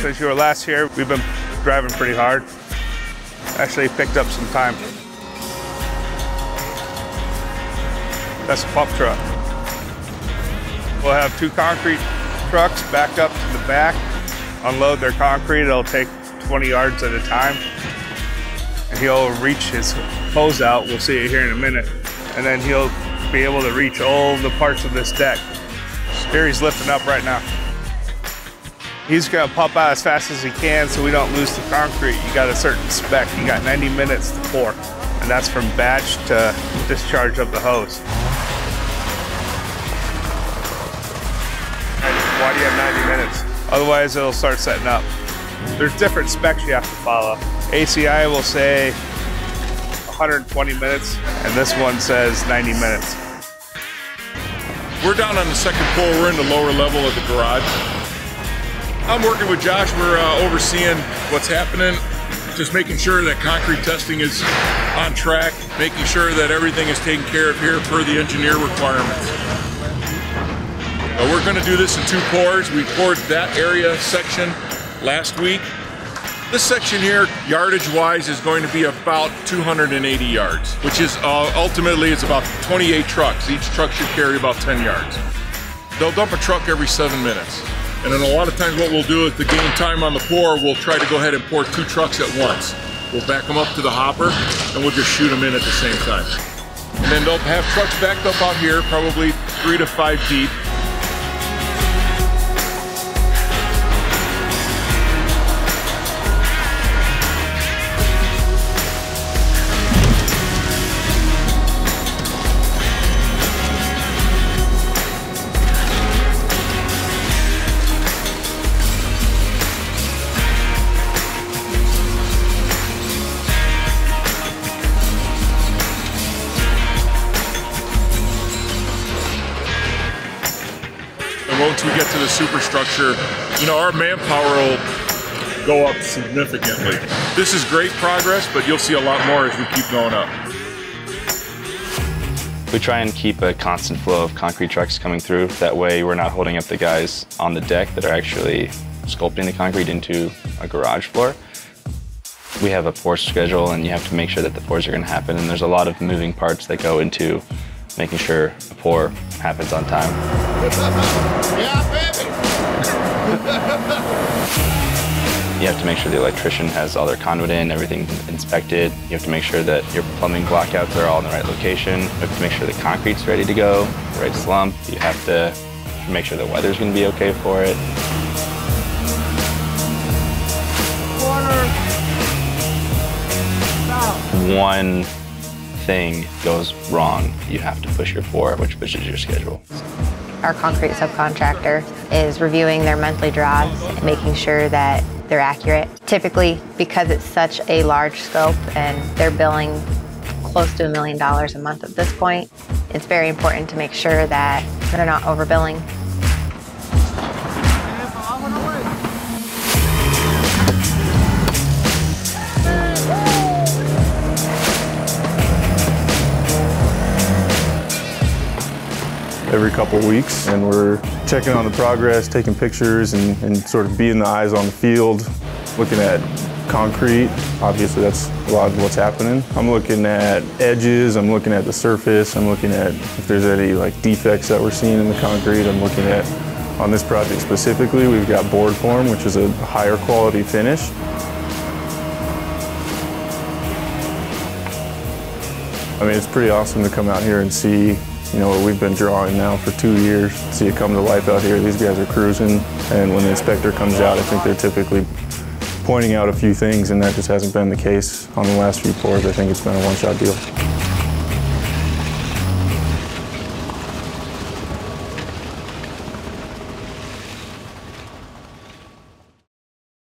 Since you were last here, we've been driving pretty hard. Actually picked up some time. That's a pump truck. We'll have 2 concrete trucks back up to the back, unload their concrete. It'll take 20 yards at a time. And he'll reach his hose out. We'll see it here in a minute. And then he'll be able to reach all the parts of this deck. Here he's lifting up right now. He's gonna pump out as fast as he can so we don't lose the concrete. You got a certain spec. You got 90 minutes to pour. And that's from batch to discharge of the hose. Why do you have 90 minutes? Otherwise it'll start setting up. There's different specs you have to follow. ACI will say 120 minutes, and this one says 90 minutes. We're down on the second floor. We're in the lower level of the garage. I'm working with Josh. We're overseeing what's happening, just making sure that concrete testing is on track, making sure that everything is taken care of here per the engineer requirements. We're going to do this in 2 pours. We poured that area section last week. This section here, yardage-wise, is going to be about 280 yards, which is ultimately it's about 28 trucks. Each truck should carry about 10 yards. They'll dump a truck every 7 minutes. And then a lot of times what we'll do is to gain time on the pour, we'll try to go ahead and pour 2 trucks at once. We'll back them up to the hopper, and we'll just shoot them in at the same time. And then they'll have trucks backed up out here, probably 3 to 5 deep. Once we get to the superstructure, you know, our manpower will go up significantly. This is great progress, but you'll see a lot more as we keep going up. We try and keep a constant flow of concrete trucks coming through. That way we're not holding up the guys on the deck that are actually sculpting the concrete into a garage floor. We have a pour schedule, and you have to make sure that the pours are going to happen, and there's a lot of moving parts that go into making sure a pour happens on time. Yeah, baby! You have to make sure the electrician has all their conduit in, everything inspected. You have to make sure that your plumbing blockouts are all in the right location. You have to make sure the concrete's ready to go, the right slump. You have to make sure the weather's going to be okay for it. One thing goes wrong, you have to push your pour, which pushes your schedule. Our concrete subcontractor is reviewing their monthly draws and making sure that they're accurate. Typically, because it's such a large scope and they're billing close to $1 million a month at this point, it's very important to make sure that they're not overbilling. Every couple weeks, and we're checking on the progress, taking pictures, and sort of being the eyes on the field, looking at concrete. Obviously that's a lot of what's happening. I'm looking at edges, I'm looking at the surface, I'm looking at if there's any like defects that we're seeing in the concrete. I'm looking at, on this project specifically, we've got board form, which is a higher quality finish. I mean, it's pretty awesome to come out here and see, you know, what we've been drawing now for 2 years, see it come to life out here. These guys are cruising, and when the inspector comes out, I think they're typically pointing out a few things, and that just hasn't been the case on the last few pours. I think it's been a one-shot deal.